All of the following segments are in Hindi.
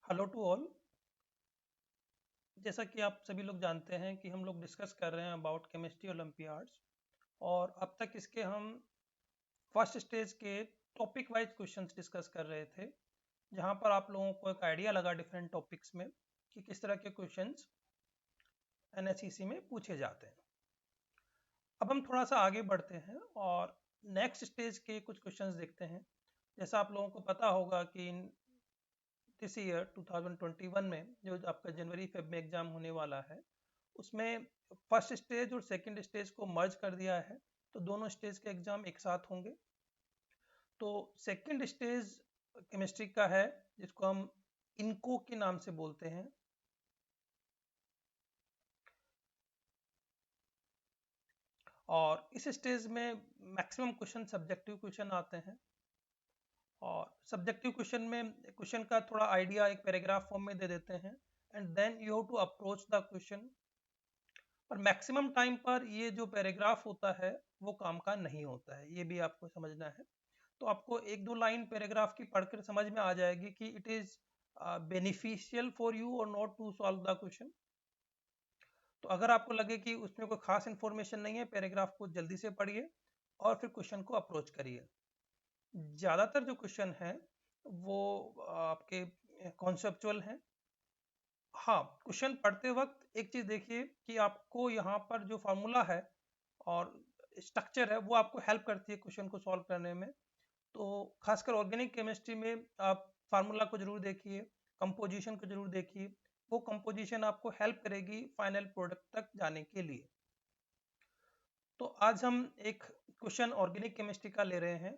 Hello to all. जैसा कि आप सभी लोग जानते हैं कि हम लोग डिस्कस कर रहे हैं अबाउट केमिस्ट्री ओलंपियाड्स। और अब तक इसके हम फर्स्ट स्टेज के टॉपिक वाइज क्वेश्चंस डिस्कस कर रहे थे, जहां पर आप लोगों को एक आइडिया लगा डिफरेंट टॉपिक्स में कि किस तरह के क्वेश्चंस एनएसईसी में पूछे जाते हैं। अब हम थोड़ा सा आगे बढ़ते हैं और नेक्स्ट स्टेज के कुछ क्वेश्चंस देखते हैं। जैसा आप लोगों को पता होगा कि दिस ईयर 2021 में जो आपका जनवरी फेब में एग्जाम होने वाला है, उसमें फर्स्ट स्टेज और सेकंड स्टेज को मर्ज कर दिया है, तो दोनों स्टेज के एग्जाम एक साथ होंगे। तो सेकंड स्टेज केमिस्ट्री का है, जिसको हम इनको के नाम से बोलते हैं। और इस स्टेज में मैक्सिमम क्वेश्चन सब्जेक्टिव क्वेश्चन आते हैं। और सब्जेक्टिव क्वेश्चन में क्वेश्चन का थोड़ा आइडिया एक पैराग्राफ फॉर्म में दे देते हैं, and then you have to approach the question. पर मैक्सिमम टाइम पर ये जो पैराग्राफ होता है वो काम का नहीं होता है, ये भी आपको समझना है। तो आपको एक दो लाइन पैराग्राफ की पढ़कर समझ में आ जाएगी कि it is beneficial for you और not to solve the question. तो अगर आपको लगे कि उसमें कोई खास इंफॉर्मेशन नहीं है, पैराग्राफ को जल्दी से पढ़िए और फिर क्वेश्चन को अप्रोच करिए। ज़्यादातर जो क्वेश्चन है वो आपके कॉन्सेप्चुअल हैं। हाँ, क्वेश्चन पढ़ते वक्त एक चीज देखिए कि आपको यहाँ पर जो फार्मूला है और स्ट्रक्चर है वो आपको हेल्प करती है क्वेश्चन को सॉल्व करने में। तो खासकर ऑर्गेनिक केमिस्ट्री में आप फार्मूला को जरूर देखिए, कंपोजिशन को जरूर देखिए। वो कंपोजिशन आपको हेल्प करेगी फाइनल प्रोडक्ट तक जाने के लिए। तो आज हम एक क्वेश्चन ऑर्गेनिक केमिस्ट्री का ले रहे हैं।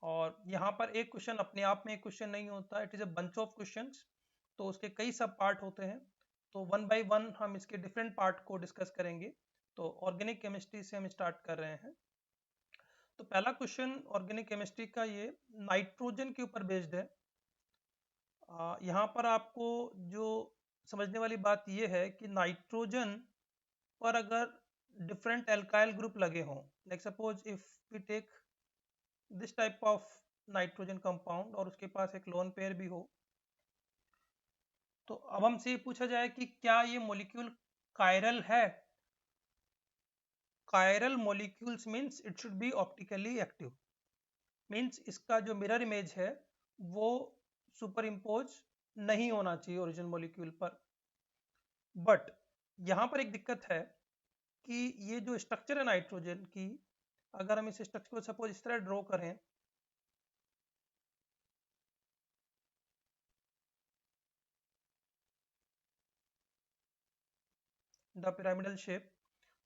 और यहाँ पर एक क्वेश्चन अपने आप में एक क्वेश्चन नहीं होता, it is a bunch of questions. तो उसके कई सब पार्ट होते हैं। तो वन बाय वन हम इसके डिफरेंट पार्ट को डिस्कस करेंगे। तो ऑर्गेनिक केमिस्ट्री से हम स्टार्ट कर रहे हैं। तो पहला क्वेश्चन ऑर्गेनिक केमिस्ट्री का ये नाइट्रोजन के ऊपर बेस्ड है। यहाँ पर आपको जो समझने वाली बात ये है कि नाइट्रोजन पर अगर डिफरेंट एल्काइल ग्रुप लगे हों, like suppose if we take this type of nitrogen compound और उसके पास एक लोन पेयर भी हो, तो अब हमसे ये पूछा जाए कि क्या ये मॉलिक्यूल कायरल है। Chiral molecules means it should be optically active, means इसका जो मिरर इमेज है वो सुपर इम्पोज नहीं होना चाहिए ओरिजिनल मॉलिक्यूल पर। बट यहाँ पर एक दिक्कत है कि ये जो स्ट्रक्चर है नाइट्रोजन की, अगर हम इस स्ट्रक्चर को सपोज इस तरह ड्रॉ करें, द पिरामिडल शेप,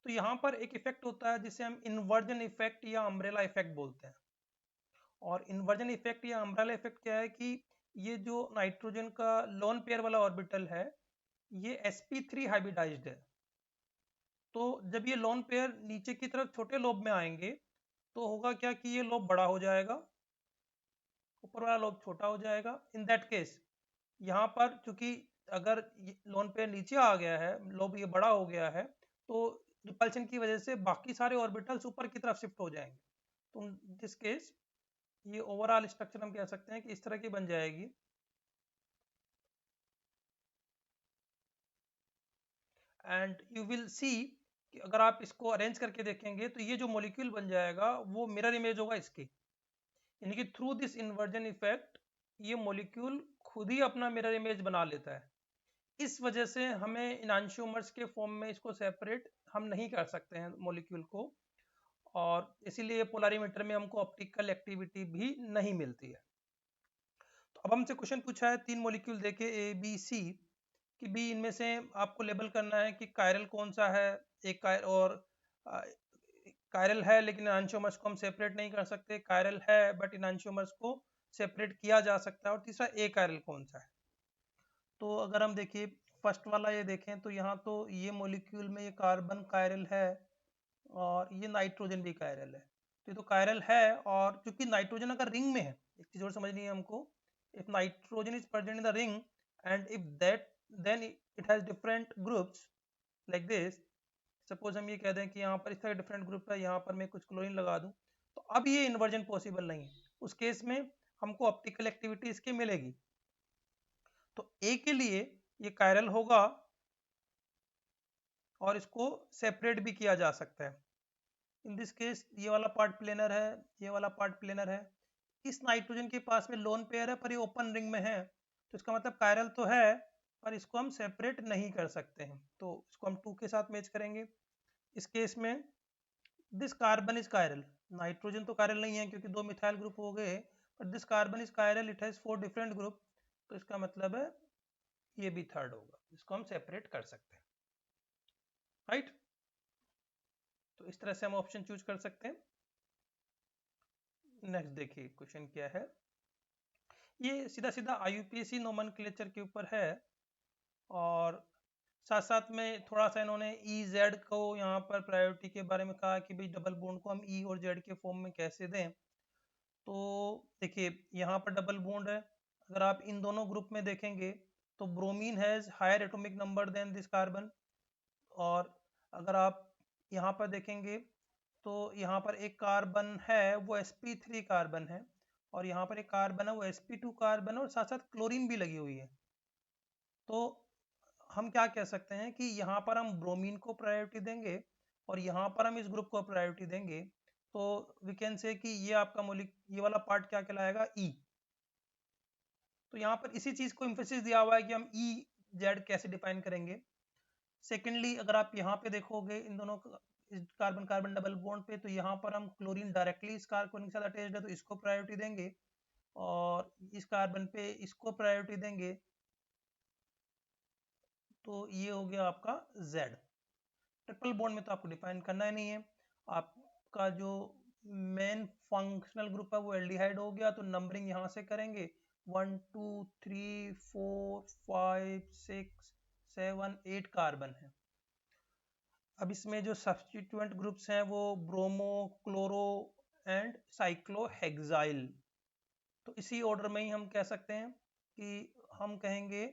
तो यहाँ पर एक इफेक्ट होता है जिसे हम इन्वर्जन इफेक्ट या अम्ब्रेला इफेक्ट बोलते हैं। और इन्वर्जन इफेक्ट या अम्ब्रेला इफेक्ट क्या है कि ये जो नाइट्रोजन का लोन पेयर वाला ऑर्बिटल है, ये sp3 हाइब्रिडाइज्ड है। तो जब ये लोन पेयर नीचे की तरफ छोटे लोब में आएंगे, तो होगा क्या कि ये लोब बड़ा हो जाएगा, ऊपर वाला लोब छोटा हो जाएगा। इन दैट केस यहाँ पर चूंकि अगर लोन पेयर नीचे आ गया है, लोब ये बड़ा हो गया है, तो रिपल्शन की वजह से बाकी सारे ऑर्बिटल्स ऊपर की तरफ शिफ्ट हो जाएंगे। तो दिस केस ये ओवरऑल स्ट्रक्चर हम कह सकते हैं कि इस तरह की बन जाएगी। एंड यू विल सी कि अगर आप इसको अरेंज करके देखेंगे तो ये जो मॉलिक्यूल बन जाएगा वो मिरर इमेज होगा इसकी, यानी कि थ्रू दिस इन्वर्जन इफेक्ट ये मॉलिक्यूल खुद ही अपना मिरर इमेज बना लेता है। इस वजह से हमें इनांशियोमर्स के फॉर्म में इसको सेपरेट हम नहीं कर सकते हैं मॉलिक्यूल को, और इसीलिए पोलारीमीटर में हमको ऑप्टिकल एक्टिविटी भी नहीं मिलती है। तो अब हमसे क्वेश्चन पूछा है, तीन मॉलिक्यूल देके ए बी सी कि बी इनमें से आपको लेबल करना है कि कायरल कौन सा है। एक कायर और कायरल है लेकिन एनांशियोमर्स को हम सेपरेट नहीं कर सकते, कायरल है बट एनांशियोमर्स को सेपरेट किया जा सकता है, और तीसरा ए कायरल कौन सा है। तो अगर हम देखिए फर्स्ट वाला ये देखें तो यहाँ तो ये मॉलिक्यूल में ये कार्बन कायरल है और ये नाइट्रोजन भी कायरल है। तो ये तो कायरल है, और क्योंकि नाइट्रोजन अगर रिंग में है, एक चीज और समझनी है हमको, if nitrogen is present in the ring and if that then it has different groups like this. Suppose हम ये कह दें कि यहाँ पर इस तरह डिफरेंट ग्रुप है, यहाँ पर मैं कुछ क्लोरीन लगा दूं, तो अब ये इन्वर्जन पॉसिबल नहीं है। उस केस में हमको ऑप्टिकल एक्टिविटी इसकी मिलेगी। तो ए के लिए ये कायरल होगा और इसको सेपरेट भी किया जा सकता है। इन दिस केस ये वाला पार्ट प्लेनर है, ये वाला पार्ट प्लेनर है। इस नाइट्रोजन के पास में लोन पेयर है पर ये ओपन रिंग में है, तो इसका मतलब कायरल तो है पर इसको हम सेपरेट नहीं कर सकते हैं, तो इसको हम 2 के साथ मैच करेंगे। इस केस में this carbon is chiral, nitrogen तो कायरल नहीं है क्योंकि 2 मिथाइल ग्रुप हो गए, पर this carbon is chiral, it has 4 different group, तो इसका मतलब है ये भी थर्ड होगा, इसको हम सेपरेट कर सकते हैं, राइट। तो इस तरह से हम ऑप्शन चूज कर सकते हैं। नेक्स्ट देखिए क्वेश्चन क्या है, ये सीधा सीधा IUPAC नोमेनक्लेचर के ऊपर है और साथ साथ में थोड़ा सा इन्होंने EZ को यहाँ पर प्रायोरिटी के बारे में कहा कि भाई डबल बॉन्ड को हम E और Z के फॉर्म में कैसे दें। तो देखिए यहाँ पर डबल बॉन्ड है, अगर आप इन दोनों ग्रुप में देखेंगे तो bromine has higher atomic number than this carbon, और अगर आप यहाँ पर देखेंगे तो यहाँ पर एक कार्बन है वो sp3 कार्बन है, और यहाँ पर एक कार्बन है वो sp2 कार्बन है, और साथ साथ क्लोरीन भी लगी हुई है। तो हम क्या कह सकते हैं कि यहाँ पर हम ब्रोमीन को प्रायोरिटी देंगे और यहाँ पर हम इस ग्रुप को प्रायोरिटी देंगे, तो वी कैन से कि ये आपका ये वाला पार्ट क्या कहलाएगा, ई। तो यहाँ पर इसी चीज को एम्फेसिस दिया हुआ है कि हम ई जेड कैसे डिफाइन करेंगे। सेकेंडली अगर आप यहाँ पे देखोगे इन दोनों कार्बन कार्बन डबल बॉन्ड पे, तो यहाँ पर हम क्लोरीन डायरेक्टली इस कार्बन के साथ अटैच्ड है तो इसको प्रायोरिटी देंगे, और इस कार्बन पे इसको प्रायोरिटी देंगे, तो ये हो गया आपका Z। ट्रिपल बॉन्ड में तो आपको डिफाइन करना ही नहीं है, आपका जो मेन फंक्शनल ग्रुप है वो एल्डिहाइड हो गया, तो नंबरिंग यहाँ से करेंगे 1 2 3 4 5 6 7 8 कार्बन है। अब इसमें जो सब्स्टिट्यूएंट ग्रुप्स हैं वो ब्रोमो, क्लोरो एंड साइक्लोहेक्साइल, तो इसी ऑर्डर में ही हम कह सकते हैं कि हम कहेंगे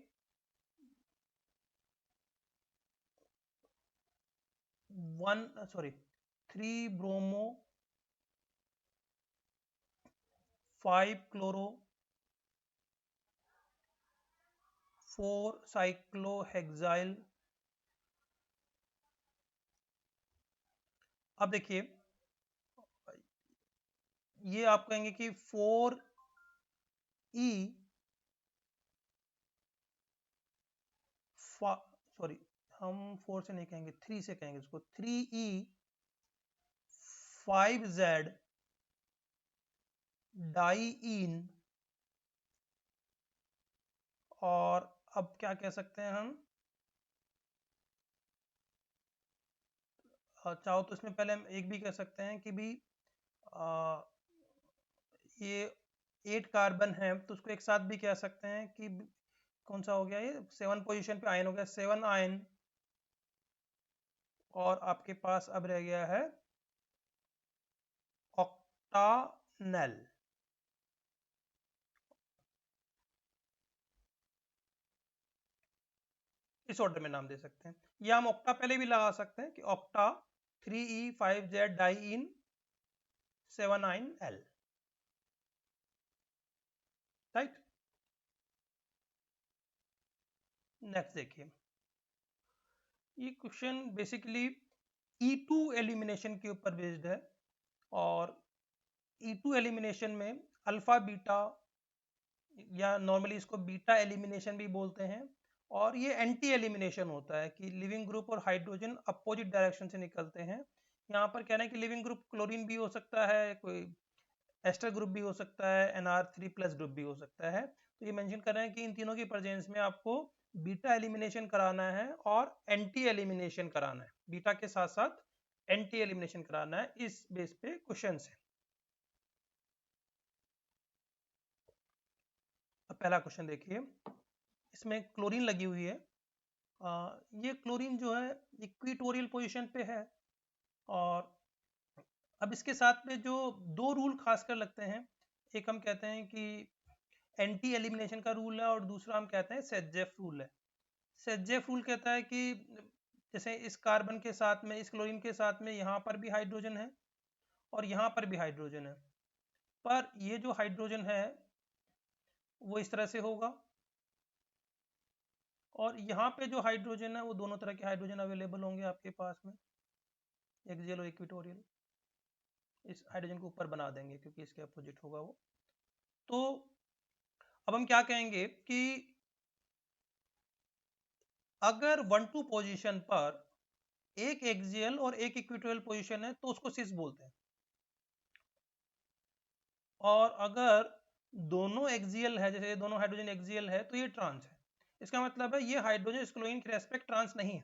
3 ब्रोमो, 5 क्लोरो, 4 साइक्लोहेक्साइल। अब देखिए ये आप कहेंगे कि 4E, सॉरी हम 4 से नहीं कहेंगे, 3 से कहेंगे इसको, 3E 5Z डाईइन, और अब क्या कह सकते हैं हम, चाहो तो इसमें पहले हम एक भी कह सकते हैं कि भी ये 8 कार्बन है तो उसको एक साथ भी कह सकते हैं कि कौन सा हो गया, ये 7 पोजीशन पे आयन हो गया, 7 आयन, और आपके पास अब रह गया है ऑक्टानल। इस ऑर्डर में नाम दे सकते हैं, या हम ऑक्टा पहले भी लगा सकते हैं कि octa 3E5Z diyne 7 L, right. Next देखिए, ये क्वेश्चन बेसिकली E2 एलिमिनेशन के ऊपर बेस्ड है, और E2 एलिमिनेशन में अल्फा बीटा, या नॉर्मली इसको बीटा एलिमिनेशन भी बोलते हैं, और ये एंटी एलिमिनेशन होता है कि लिविंग ग्रुप और हाइड्रोजन अपोजिट डायरेक्शन से निकलते हैं। यहाँ पर कह रहे हैं कि लिविंग ग्रुप क्लोरीन भी हो सकता है, कोई एस्टर ग्रुप भी हो सकता है, NR3+ ग्रुप भी हो सकता है, तो ये मेंशन कर रहे हैं कि इन तीनों की प्रेजेंस में आपको बीटा एलिमिनेशन कराना है और एंटी एलिमिनेशन कराना है, बीटा के साथ साथ एंटी एलिमिनेशन कराना है, इस बेस पे क्वेश्चन है। अब पहला क्वेश्चन देखिए, इसमें क्लोरीन लगी हुई है, ये क्लोरीन जो है इक्विटोरियल पोजीशन पे है, और अब इसके साथ में जो 2 रूल खासकर लगते हैं, एक हम कहते हैं कि एंटी एलिमिनेशन का रूल है, और दूसरा हम कहते हैं सेजेफ रूल है। सेजेफ रूल कहता है कि जैसे इस कार्बन के साथ में, इस क्लोरीन के साथ में यहाँ पर भी हाइड्रोजन है और यहाँ पर भी हाइड्रोजन है, पर ये जो हाइड्रोजन है वो इस तरह से होगा, और यहाँ पे जो हाइड्रोजन है वो दोनों तरह के हाइड्रोजन अवेलेबल होंगे आपके पास में, एक्सियल और इक्वेटोरियल। इस हाइड्रोजन को ऊपर बना देंगे क्योंकि इसके अपोजिट होगा वो। तो अब हम क्या कहेंगे कि अगर 1-2 पोजीशन पर एक एक्सियल और एक इक्वेटोरियल पोजीशन है तो उसको सिस बोलते हैं, और अगर दोनों एक्सियल है, जैसे दोनों हाइड्रोजन एक्सियल है, तो ये ट्रांस है। इसका मतलब है ये हाइड्रोजन इस क्लोरीन के रेस्पेक्ट ट्रांस नहीं है।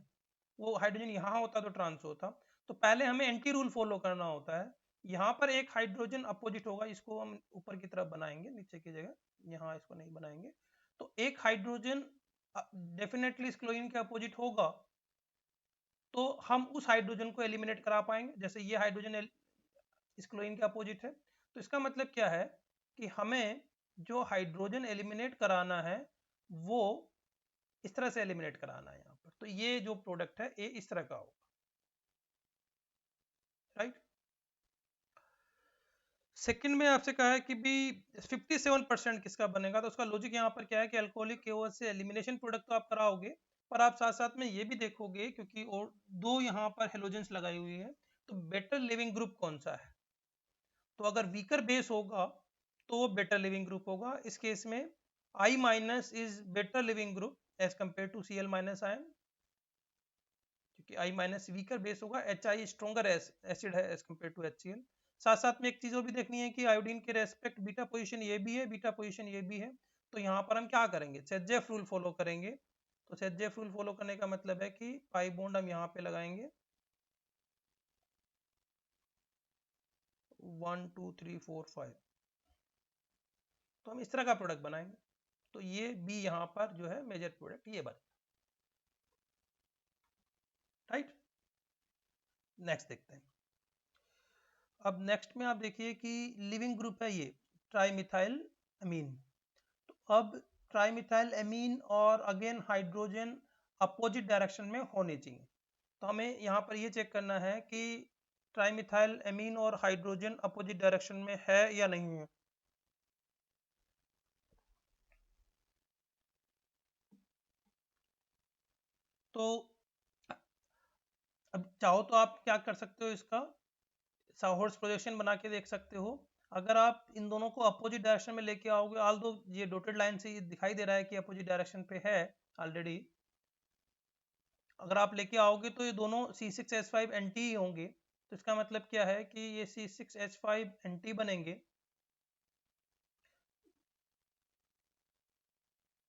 वो हाइड्रोजन यहाँ होता तो ट्रांस होता। तो पहले हमें एंटी रूल फॉलो करना होता है। यहाँ पर एक हाइड्रोजन अपोजिट होगा, इसको हम ऊपर की तरफ बनाएंगे, नीचे की जगह यहाँ इसको नहीं बनाएंगे। तो एक हाइड्रोजन डेफिनेटली इस क्लोरीन के अपोजिट होगा, तो हम उस हाइड्रोजन को एलिमिनेट करा पाएंगे। जैसे ये हाइड्रोजन इस क्लोरीन के अपोजिट है, तो इसका मतलब क्या है कि हमें जो हाइड्रोजन एलिमिनेट कराना है वो इस तरह से एलिमिनेट कराना है यहाँ पर। तो ये जो प्रोडक्ट है ये इस तरह का होगा, राइट। सेकंड में आपसे कहा है कि भी 57% किसका बनेगा, तो उसका लॉजिक यहाँ पर क्या है कि अल्कोहलिक केओएच से एलिमिनेशन प्रोडक्ट तो आप कराओगे, पर आप साथ साथ में ये भी देखोगे क्योंकि और दो यहाँ पर हेलोजेंस लगाई हुई है, तो बेटर लिविंग ग्रुप कौन सा है। तो अगर वीकर बेस होगा तो वो बेटर लिविंग ग्रुप होगा। इस केस में I minus is better leaving group as compare to Cl minus ion, क्योंकि I माइनस वीकर बेस होगा, HI स्ट्रॉन्गर एसिड है एज कंपेयर टू HCl। साथ साथ में एक चीज और भी देखनी है कि आयोडीन के रेस्पेक्ट बीटा पोजीशन ये भी है, बीटा पोजीशन ये भी है। तो यहाँ पर हम क्या करेंगे, सेट-जेफ रूल फॉलो करेंगे। तो सेट-जेफ रूल फॉलो करने का मतलब है कि पाई बॉन्ड हम यहाँ पे लगाएंगे 1 2 3 4 5, तो हम इस तरह का प्रोडक्ट बनाएंगे। तो ये बी यहाँ पर जो है मेजर प्रोडक्ट ये बने, राइट। नेक्स्ट देखते हैं। अब नेक्स्ट में आप देखिए कि लिविंग ग्रुप है ये ट्राईमिथाइल अमीन। तो अब ट्राईमिथाइल अमीन और अगेन हाइड्रोजन अपोजिट डायरेक्शन में होने चाहिए। तो हमें यहाँ पर ये चेक करना है कि ट्राईमिथाइल अमीन और हाइड्रोजन अपोजिट डायरेक्शन में है या नहीं है। तो अब चाहो तो आप क्या कर सकते हो, इसका साहॉर्स प्रोजेक्शन बना के देख सकते हो। अगर आप इन दोनों को अपोजिट डायरेक्शन में लेके आओगे, ऑल दो ये डॉटेड लाइन से ये दिखाई दे रहा है कि अपोजिट डायरेक्शन पे है ऑलरेडी, अगर आप लेके आओगे तो ये दोनों C6H5 एंटी ही होंगे। तो इसका मतलब क्या है कि ये C6H5 एंटी बनेंगे,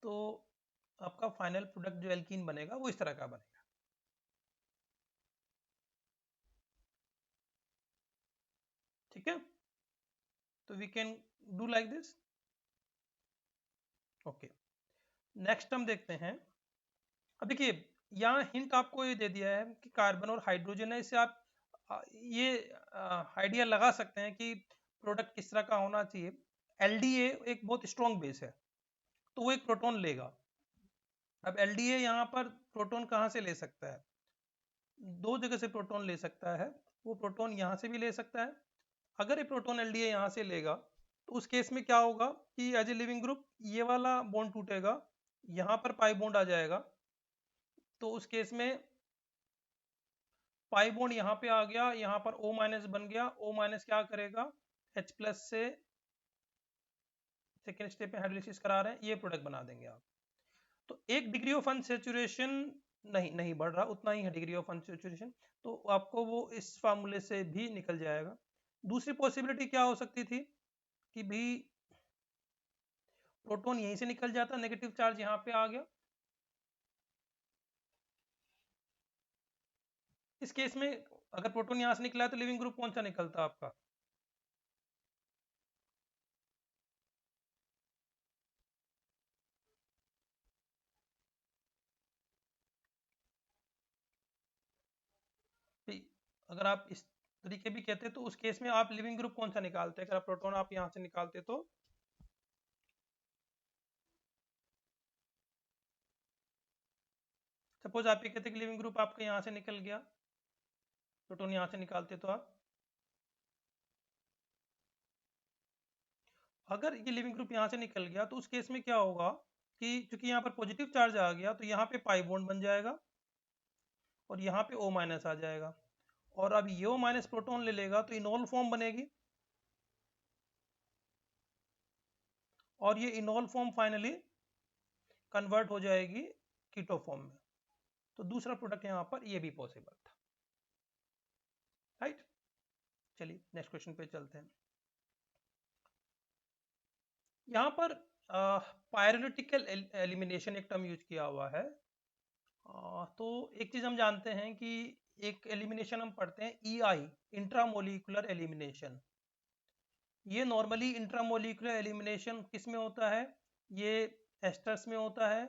तो आपका फाइनल प्रोडक्ट जो एल्कीन बनेगा वो इस तरह का बनेगा। ठीक है, तो we can do like this. Okay, next हम देखते हैं। अब देखिए यहाँ हिंट आपको ये दे दिया है कि कार्बन और हाइड्रोजन है, इससे आप ये आइडिया लगा सकते हैं कि प्रोडक्ट किस तरह का होना चाहिए। एलडीए एक बहुत स्ट्रॉन्ग बेस है, तो वो एक प्रोटॉन लेगा। अब एलडीए यहाँ पर प्रोटॉन कहाँ से ले सकता है, दो जगह से प्रोटॉन ले सकता है। वो प्रोटॉन यहाँ से भी ले सकता है। अगर ये प्रोटॉन एलडीए यहाँ से लेगा तो उस केस में क्या होगा कि एज ए लिविंग ग्रुप ये वाला बॉन्ड टूटेगा, यहाँ पर पाई बॉन्ड आ जाएगा। तो उस केस में पाई बॉन्ड यहाँ पे आ गया, यहाँ पर O माइनस बन गया। O माइनस क्या करेगा, H प्लस से सेकेंड स्टेप में हाइड्रोलिसिस करा रहे हैं, ये प्रोडक्ट बना देंगे आप। तो एक डिग्री ऑफ अनसेचुरेशन नहीं बढ़ रहा, उतना ही है डिग्री ऑफ अनसेचुरेशन, तो आपको वो इस फार्मूले से भी निकल जाएगा। दूसरी पॉसिबिलिटी क्या हो सकती थी कि भी प्रोटॉन यहीं से निकल जाता, नेगेटिव चार्ज यहाँ पे आ गया। इस केस में अगर प्रोटॉन यहाँ से निकला है तो लिविंग ग्रुप कौन सा निकलता आपका, अगर आप इस तरीके भी कहते तो उस केस में आप लिविंग ग्रुप कौन सा निकालते, अगर आप प्रोटॉन आप यहाँ से निकालते तो सपोज आप ये कहते कि लिविंग ग्रुप आपका यहाँ से निकल गया, प्रोटॉन यहाँ से निकालते तो आप, अगर ये लिविंग ग्रुप यहाँ से निकल गया तो उस केस में क्या होगा कि क्योंकि यहाँ पर पॉजिटिव चार्ज आ गया तो यहाँ पे पाई बॉन्ड बन जाएगा और यहाँ पे O माइनस आ जाएगा, और अब ये O माइनस प्रोटॉन ले लेगा तो इनोल फॉर्म बनेगी, और ये इनोल फॉर्म फाइनली कन्वर्ट हो जाएगी कीटो फॉर्म में। तो दूसरा प्रोडक्ट यहाँ पर ये भी पॉसिबल था, राइट। चलिए नेक्स्ट क्वेश्चन पे चलते हैं। यहाँ पर पायरोलिटिकल एलिमिनेशन एक टर्म यूज किया हुआ है। तो एक चीज हम जानते हैं कि एक एलिमिनेशन हम पढ़ते हैं EI, इंट्रामोलिकुलर एलिमिनेशन। ये नॉर्मली इंट्रामोलिकुलर एलिमिनेशन किस में होता है, ये एस्टर्स में होता है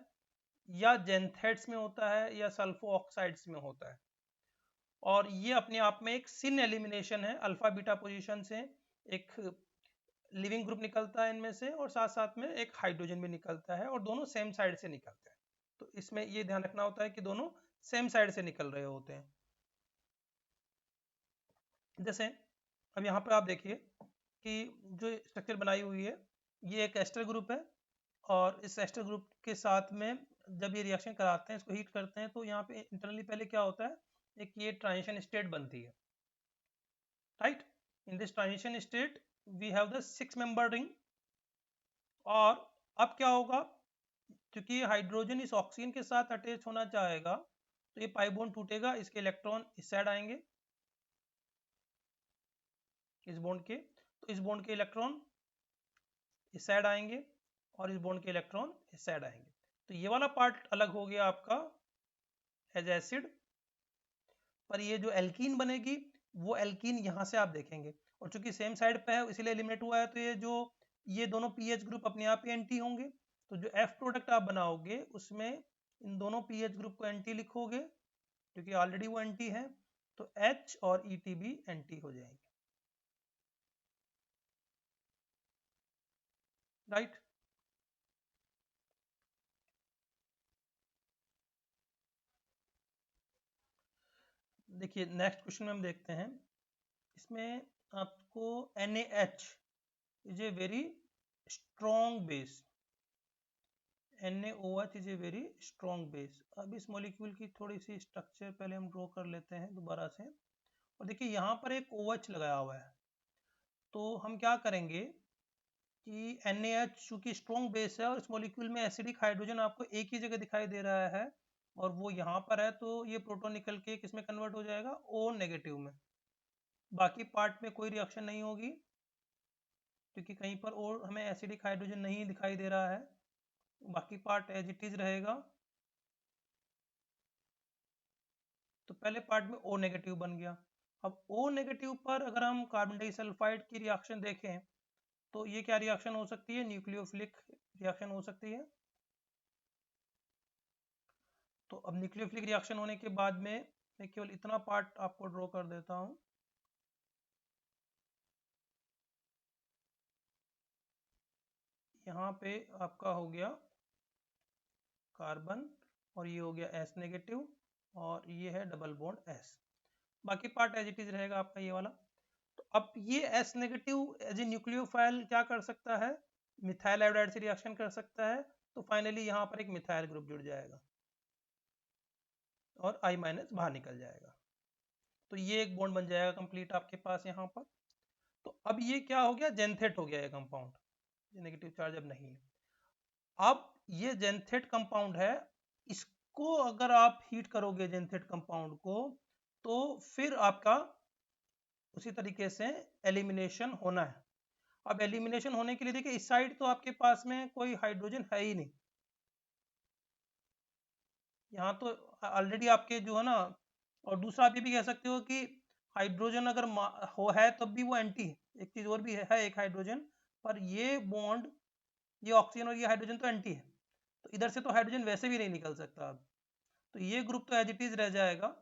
या जेंथेट्स में होता है या सल्फो ऑक्साइड्स में होता है, और ये अपने आप में एक सिन एलिमिनेशन है। अल्फा बीटा पोजीशन से एक लिविंग ग्रुप निकलता है इनमें से, और साथ साथ में एक हाइड्रोजन भी निकलता है, और दोनों सेम साइड से निकलते हैं। तो इसमें ये ध्यान रखना होता है कि दोनों सेम साइड से निकल रहे होते हैं। जैसे अब यहाँ पर आप देखिए कि जो स्ट्रक्चर बनाई हुई है ये एक एस्टर ग्रुप है, और इस एस्टर ग्रुप के साथ में जब ये रिएक्शन कराते हैं, इसको हीट करते हैं, तो यहाँ पे इंटरनली पहले क्या होता है, एक ये ट्रांजिशन स्टेट बनती है, right. In this transition state we have the 6 member ring, और अब क्या होगा, क्योंकि हाइड्रोजन इस ऑक्सीजन के साथ अटैच होना चाहेगा तो ये पाई बॉन्ड टूटेगा, इसके इलेक्ट्रॉन इस साइड आएंगे, इस बॉन्ड के, तो इस बॉन्ड के इलेक्ट्रॉन इस साइड आएंगे और इस बॉन्ड के इलेक्ट्रॉन इस साइड आएंगे। तो ये वाला पार्ट अलग हो गया आपका एज एसिड, पर ये जो एल्कीन बनेगी वो एल्कीन यहाँ से आप देखेंगे, और चूंकि सेम साइड पे है इसीलिए एलिमिनेट हुआ है, तो ये दोनों पीएच ग्रुप अपने आप ही एंटी होंगे। तो जो एफ प्रोडक्ट आप बनाओगे उसमें इन दोनों पीएच ग्रुप को एंटी लिखोगे क्योंकि ऑलरेडी वो एंटी है, तो H और ET भी एंटी हो जाएंगे, राइट। देखिए नेक्स्ट क्वेश्चन में हम देखते हैं, इसमें आपको NaH is a very strong base, NaOH is a very strong base. अब इस मॉलिक्यूल की थोड़ी सी स्ट्रक्चर पहले हम ड्रॉ कर लेते हैं दोबारा से, और देखिए यहाँ पर एक OH लगाया हुआ है, तो हम क्या करेंगे कि NaH चूंकि स्ट्रॉन्ग बेस है और इस मॉलिक्यूल में एसिडिक हाइड्रोजन आपको एक ही जगह दिखाई दे रहा है और वो यहाँ पर है, तो ये प्रोटॉन निकल के किसमें कन्वर्ट हो जाएगा, O नेगेटिव में। बाकी पार्ट में कोई रिएक्शन नहीं होगी क्योंकि कहीं पर और हमें एसिडिक हाइड्रोजन नहीं दिखाई दे रहा है, बाकी पार्ट एज इट इज रहेगा। तो पहले पार्ट में O नेगेटिव बन गया। अब O नेगेटिव पर अगर हम कार्बन डाइसल्फाइड की रिएक्शन देखें तो ये क्या रिएक्शन हो सकती है, न्यूक्लियोफिलिक रिएक्शन हो सकती है। तो अब न्यूक्लियोफिलिक रिएक्शन होने के बाद में मैं केवल इतना पार्ट आपको ड्रॉ कर देता हूं, यहाँ पे आपका हो गया कार्बन और ये हो गया S नेगेटिव और ये है डबल बॉन्ड S, बाकी पार्ट एज इट इज रहेगा आपका ये वाला। तो अब ये S negative as a nucleophile क्या कर सकता है, मिथाइल आयोडाइड से रिएक्शन कर सकता है, तो फाइनली यहाँ पर एक मिथाइल ग्रुप जुड़ जाएगा और I माइनस बाहर निकल जाएगा, तो ये एक बॉन्ड बन जाएगा कंप्लीट आपके पास यहाँ पर। तो अब ये क्या हो गया, जेंथेट हो गया ये कंपाउंड, ये नेगेटिव चार्ज अब नहीं है। अब ये जेंथेट कंपाउंड है, इसको अगर आप हीट करोगे जेंथेट कंपाउंड को तो फिर आपका उसी तरीके से एलिमिनेशन होना है। अब एलिमिनेशन होने के लिए देखिए इस साइड तो आपके पास में कोई हाइड्रोजन है ही नहीं, यहाँ तो ऑलरेडी आपके जो है ना, और दूसरा आप ये भी कह सकते हो कि हाइड्रोजन अगर हो है तब भी वो एंटी है। एक चीज और भी है एक हाइड्रोजन, पर ये बॉन्ड, ये ऑक्सीजन और ये हाइड्रोजन तो एंटी है, तो इधर से तो हाइड्रोजन वैसे भी नहीं निकल सकता अब, तो ये ग्रुप तो एज इट इज रह जाएगा।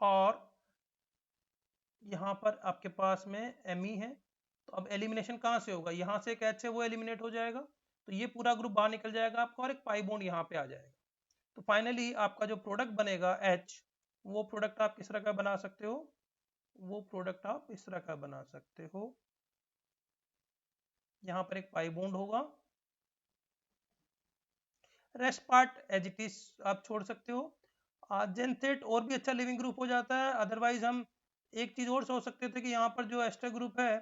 और यहाँ पर आपके पास में Me है, तो अब एलिमिनेशन कहाँ से होगा, यहाँ से एक H है वो एलिमिनेट हो जाएगा, तो ये पूरा ग्रुप बाहर निकल जाएगा आपका और एक पाई बॉन्ड यहाँ पे आ जाएगा। तो फाइनली आपका जो प्रोडक्ट बनेगा H, वो प्रोडक्ट आप किस तरह का बना सकते हो, वो प्रोडक्ट आप इस तरह का बना सकते हो, यहाँ पर एक पाई बॉन्ड होगा, rest part as it is आप छोड़ सकते हो। जेनसेट और भी अच्छा लिविंग ग्रुप हो जाता है। अदरवाइज हम एक चीज और सोच सकते थे कि यहाँ पर जो एस्टर ग्रुप है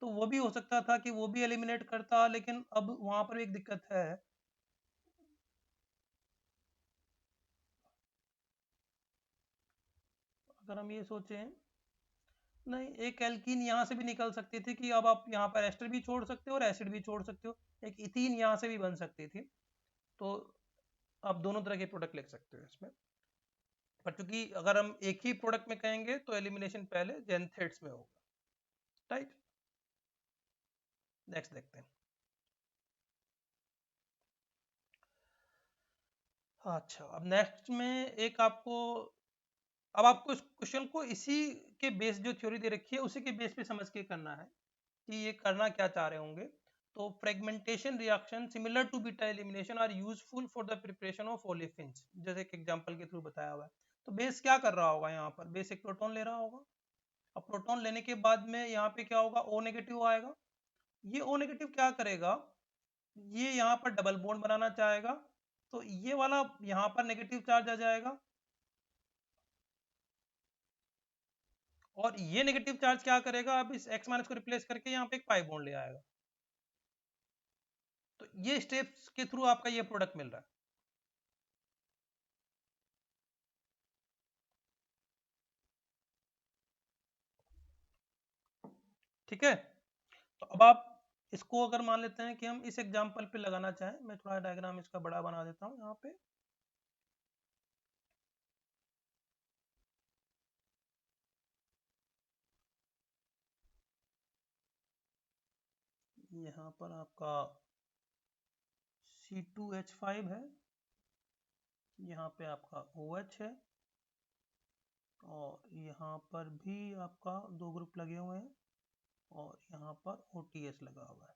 तो वो भी हो सकता था कि वो भी एलिमिनेट करता, लेकिन अब वहां पर एक दिक्कत है। अगर हम ये सोचें, नहीं, एक एल्कीन यहाँ से भी निकल सकती थी कि अब आप यहाँ पर एस्टर भी छोड़ सकते हो और एसिड भी छोड़ सकते हो, एक इथीन यहाँ से भी बन सकती थी। तो आप दोनों तरह के प्रोडक्ट लिख सकते हो इसमें, पर चूंकि अगर हम एक ही प्रोडक्ट में कहेंगे तो एलिमिनेशन पहले जेनथेट्स में होगा, राइट। नेक्स्ट देखते हैं। अच्छा, अब नेक्स्ट में एक आपको, अब आपको इस क्वेश्चन को इसी के बेस जो थ्योरी दे रखी है उसी के बेस पे समझ के करना है कि ये करना क्या चाह रहे होंगे। तो fragmentation reaction similar to beta elimination are useful for the preparation of olefins, जैसे एक एग्जांपल के थ्रू बताया हुआ है। तो बेस क्या कर रहा होगा, यहाँ पर बेस एक प्रोटॉन ले रहा होगा। अब प्रोटॉन लेने के बाद में यहाँ पे क्या होगा, ओ नेगेटिव आएगा। ये ओ नेगेटिव क्या करेगा, ये यहाँ पर डबल बॉन्ड बनाना चाहेगा, तो ये वाला यहाँ पर नेगेटिव चार्ज आ जाएगा, और ये नेगेटिव चार्ज क्या करेगा, अब इस x माइनस को रिप्लेस करके यहाँ पे एक पाई बॉन्ड ले आएगा। तो ये स्टेप्स के थ्रू आपका ये प्रोडक्ट मिल रहा है। ठीक है, तो अब आप इसको अगर मान लेते हैं कि हम इस एग्जांपल पे लगाना चाहें, मैं थोड़ा डायग्राम इसका बड़ा बना देता हूँ यहाँ पे। यहाँ पर आपका C2H5 है, यहाँ पे आपका OH है, और यहाँ पर भी आपका दो ग्रुप लगे हुए हैं, और यहाँ पर OTS लगा हुआ है।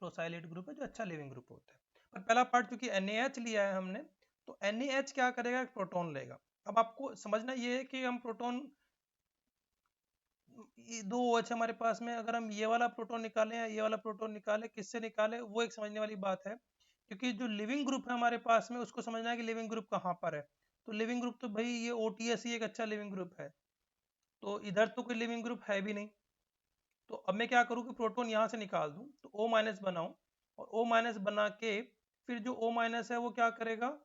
टोसाइलेट ग्रुप है जो अच्छा लिविंग ग्रुप होता है। पर पहला पार्ट क्योंकि NaH लिया है हमने, तो NaH क्या करेगा, एक प्रोटॉन लेगा। अब आपको समझना ये है कि हम प्रोटॉन, दो OH हमारे पास में, अगर हम ये वाला प्रोटॉन निकालें या ये वाला प्रोटॉन निकालें, किससे निकालें वो एक समझने वाली बात है। क्योंकि जो लिविंग ग्रुप है हमारे पास में उसको समझना है कि लिविंग ग्रुप कहाँ पर है। तो लिविंग ग्रुप तो भाई ये OTS ही एक अच्छा लिविंग ग्रुप है, तो इधर तो कोई लिविंग ग्रुप है भी नहीं। तो अब मैं क्या करूँ कि प्रोटॉन यहाँ से निकाल दूँ, तो O माइनस बनाऊँ, और O माइनस बना के फिर जो O माइनस है वो क्या करेगा,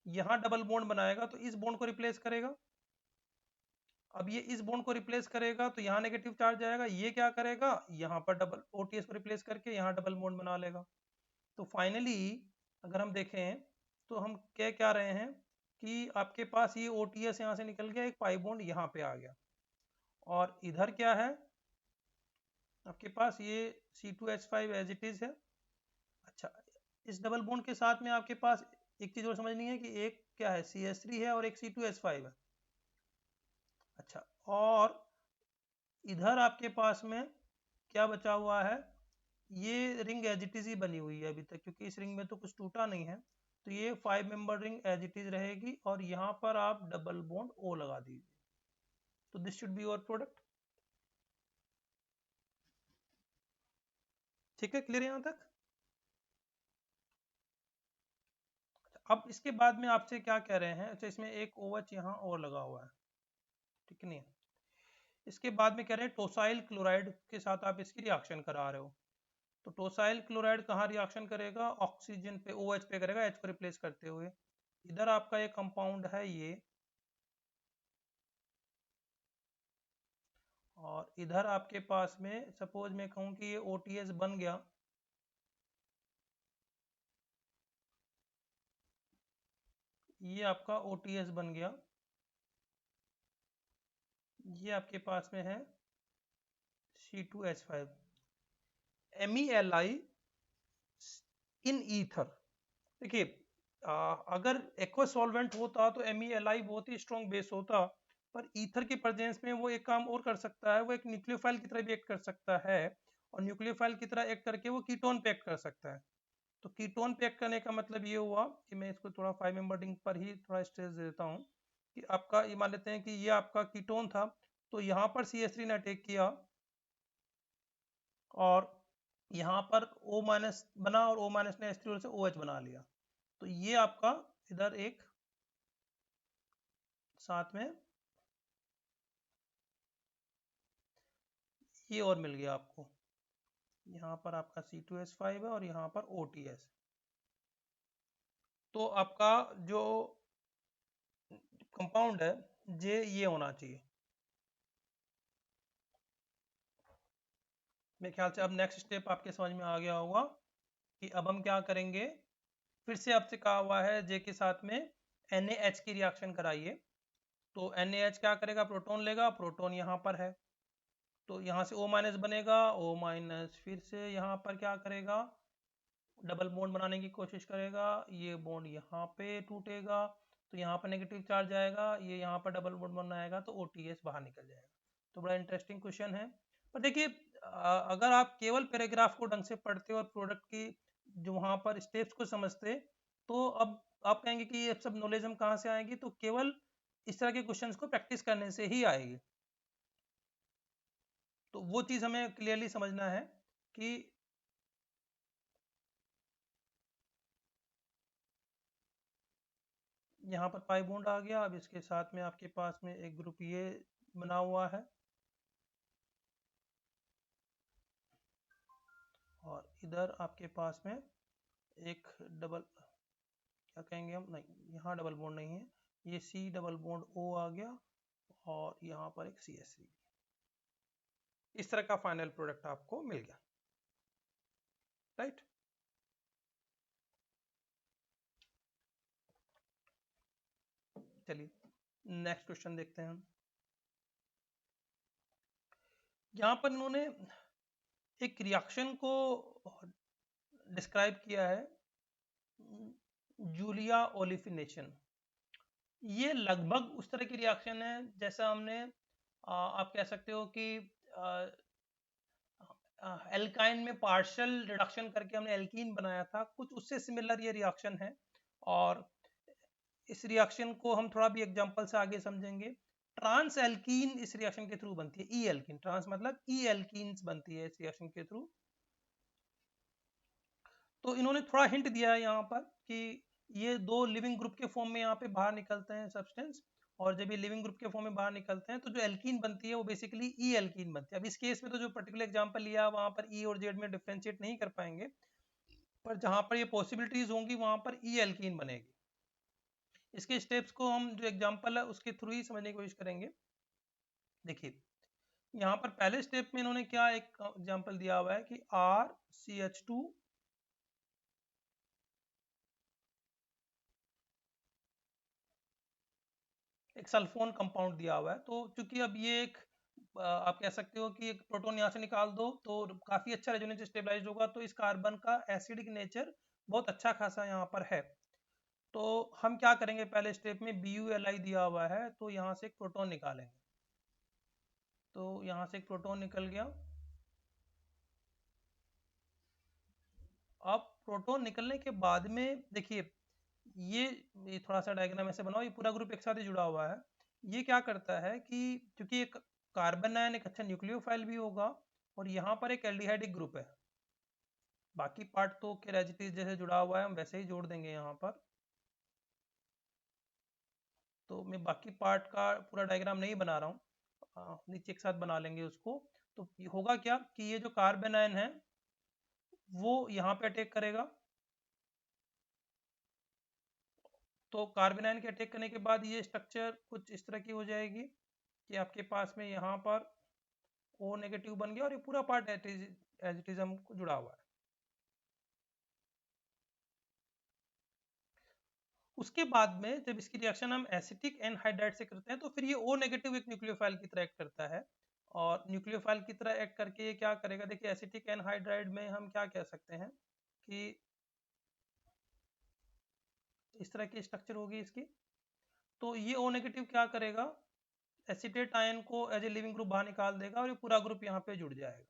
यहाँ डबल बॉन्ड बनाएगा, तो इस बॉन्ड को रिप्लेस करेगा। अब ये इस बॉन्ड को रिप्लेस करेगा तो यहाँ नेगेटिव चार्ज आएगा, ये क्या करेगा, यहाँ पर डबल OTS को रिप्लेस करके यहाँ डबल बॉन्ड बना लेगा। तो फाइनली अगर हम देखें तो हम कह क्या रहे हैं कि आपके पास ये OTS यहाँ से निकल गया, एक पाई बॉन्ड यहाँ पे आ गया, और इधर क्या है आपके पास, ये C2H5 एज इट इज है। अच्छा, इस डबल बॉन्ड के साथ में आपके पास एक चीज और समझनी है कि एक क्या है, CH3 है और एक C2H5 है। अच्छा, और इधर आपके पास में क्या बचा हुआ है, ये रिंग एज इट इज ही बनी हुई है अभी तक, क्योंकि इस रिंग में तो कुछ टूटा नहीं है। तो ये 5 member ring as it is रहेगी, और यहाँ पर आप डबल बॉन्ड O लगा दीजिए। तो this should be your product. ठीक है, क्लियर यहाँ तक। अब इसके बाद में आपसे क्या कह रहे हैं, अच्छा इसमें एक OH यहाँ और लगा हुआ है, ठीक नहीं। इसके बाद में कह रहे हैं टोसाइल क्लोराइड के साथ आप इसकी रिएक्शन करा रहे हो। तो टोसाइल क्लोराइड कहाँ रिएक्शन करेगा, ऑक्सीजन पे, OH पे करेगा, H को रिप्लेस करते हुए। इधर आपका एक कंपाउंड है ये, और इधर आपके पास में सपोज मैं कहूँ कि ये OTS बन गया, ये आपका OTS बन गया, ये आपके पास में है C2H5, MELI इन ईथर। देखिए, अगर एक्वा सॉल्वेंट होता तो MELI बहुत ही स्ट्रॉन्ग बेस होता, पर ईथर के प्रेजेंस में वो एक काम और कर सकता है, वो एक न्यूक्लियोफाइल की तरह भी एक्ट कर सकता है, और न्यूक्लियोफाइल की तरह एक्ट करके वो कीटोन पे एक्ट कर सकता है। तो कीटोन पे एक्ट करने का मतलब ये हुआ कि मैं इसको थोड़ा 5 मेंबर रिंग पर ही थोड़ा स्ट्रेस दे देता हूँ कि आपका ये मान लेते हैं कि ये आपका कीटोन था, तो यहाँ पर CH3 ने अटैक किया, और यहाँ पर O माइनस बना और O माइनस ने H3 से OH बना लिया, तो ये आपका इधर एक साथ में ये और मिल गया आपको। यहाँ पर आपका C2H5 है और यहाँ पर OTS। तो आपका जो कंपाउंड है ये होना चाहिए। मेरे ख्याल से अब नेक्स्ट स्टेप आपके समझ में आ गया होगा कि अब हम क्या करेंगे। फिर से आपसे कहा हुआ है जे के साथ में NaH की रिएक्शन कराइए। तो NaH क्या करेगा, प्रोटॉन लेगा, प्रोटॉन यहाँ पर है, तो यहाँ से O माइनस बनेगा, O माइनस फिर से यहाँ पर क्या करेगा, डबल बॉन्ड बनाने की कोशिश करेगा, ये बॉन्ड यहाँ पे टूटेगा, तो यहाँ पर नेगेटिव चार्ज आएगा, ये यहाँ पर डबल बॉन्ड बनाएगा, तो OTS बाहर निकल जाएगा। तो बड़ा इंटरेस्टिंग क्वेश्चन है। पर देखिए अगर आप केवल पैराग्राफ को ढंग से पढ़ते और प्रोडक्ट की जो वहाँ पर स्टेप्स को समझते, तो अब आप कहेंगे कि ये सब नॉलेज हम कहाँ से आएगी, तो केवल इस तरह के क्वेश्चंस को प्रैक्टिस करने से ही आएगी। तो वो चीज़ हमें क्लियरली समझना है कि यहाँ पर पाई बॉन्ड आ गया। अब इसके साथ में आपके पास में एक ग्रुप ये बना हुआ है और इधर आपके पास में एक डबल क्या कहेंगे हम, नहीं यहाँ डबल बॉन्ड नहीं है, ये C डबल बॉन्ड O आ गया और यहाँ पर एक CH3। इस तरह का फाइनल प्रोडक्ट आपको मिल गया, राइट। चलिए नेक्स्ट क्वेश्चन देखते हैं हम। यहाँ पर इन्होंने एक रिएक्शन को डिस्क्राइब किया है, जूलिया ओलिफिनेशन। ये लगभग उस तरह की रिएक्शन है जैसा हमने आप कह सकते हो कि एल्काइन में पार्शियल रिडक्शन करके हमने एल्कीन बनाया था, कुछ उससे सिमिलर ये रिएक्शन है। और इस रिएक्शन को हम थोड़ा भी एग्जांपल से आगे समझेंगे। ट्रांस एल्कीन इस रिएक्शन के थ्रू बनती है, ई एल्कीन, ट्रांस मतलब ई एल्कीन्स बनती है इस रिएक्शन के थ्रू। तो इन्होंने थोड़ा हिंट दिया है यहाँ पर कि ये दो लिविंग ग्रुप के फॉर्म में यहाँ पे बाहर निकलते हैं सब्सटेंस, और जब ये लिविंग ग्रुप के फॉर्म में बाहर निकलते हैं तो जो एल्कीन बनती है वो बेसिकली ई एल्कीन बनती है। अब इस केस में तो जो पर्टिकुलर एग्जांपल लिया वहाँ पर ई और जेड में डिफ्रेंशिएट नहीं कर पाएंगे, पर जहाँ पर ये पॉसिबिलिटीज होंगी वहाँ पर ई एल्कीन बनेगी। इसके स्टेप्स को हम जो एग्जांपल है उसके थ्रू ही समझने की कोशिश करेंगे। देखिए यहाँ पर पहले स्टेप में इन्होंने क्या एक एग्जांपल दिया हुआ है कि RCH2 एक सल्फोन कंपाउंड दिया हुआ है। तो चूंकि अब ये एक आप कह सकते हो कि एक प्रोटॉन यहाँ से निकाल दो तो काफी अच्छा रेजोनेंस स्टेबलाइज होगा, तो इस कार्बन का एसिडिक नेचर बहुत अच्छा खासा यहाँ पर है। तो हम क्या करेंगे, पहले स्टेप में BuLi दिया हुआ है तो यहाँ से एक प्रोटॉन निकालेंगे। तो यहाँ से एक प्रोटॉन निकल गया। अब प्रोटॉन निकलने के बाद में देखिए ये थोड़ा सा डायग्राम ऐसे बनाओ, ये पूरा ग्रुप एक साथ ही जुड़ा हुआ है। ये क्या करता है कि क्योंकि एक कार्बन आयन एक अच्छा न्यूक्लियोफाइल भी होगा और यहाँ पर एक एल्डिहाइडिक ग्रुप है, बाकी पार्ट तो केराजिटिस जैसे जुड़ा हुआ है हम वैसे ही जोड़ देंगे यहाँ पर। तो मैं बाकी पार्ट का पूरा डायग्राम नहीं बना रहा हूँ, नीचे एक साथ बना लेंगे उसको। तो होगा क्या कि ये जो कार्बन आयन है वो यहाँ पे अटैक करेगा। तो कार्बन आयन के अटैक करने के बाद ये स्ट्रक्चर कुछ इस तरह की हो जाएगी कि आपके पास में यहाँ पर O नेगेटिव बन गया और ये पूरा पार्ट एज इट इज हम जुड़ा हुआ है। उसके बाद में जब इसकी रिएक्शन हम एसिटिक एनहाइड्राइड से करते हैं तो फिर ये O नेगेटिव एक न्यूक्लियोफाइल की तरह एक्ट करता है, और न्यूक्लियोफाइल की तरह एक्ट करके ये क्या करेगा, देखिए एसिटिक एनहाइड्राइड में हम क्या कह सकते हैं कि इस तरह की स्ट्रक्चर होगी इसकी। तो ये O नेगेटिव क्या करेगा, एसिटेट आयन को एज ए लिविंग ग्रुप बाहर निकाल देगा और ये पूरा ग्रुप यहाँ पे जुड़ जाएगा।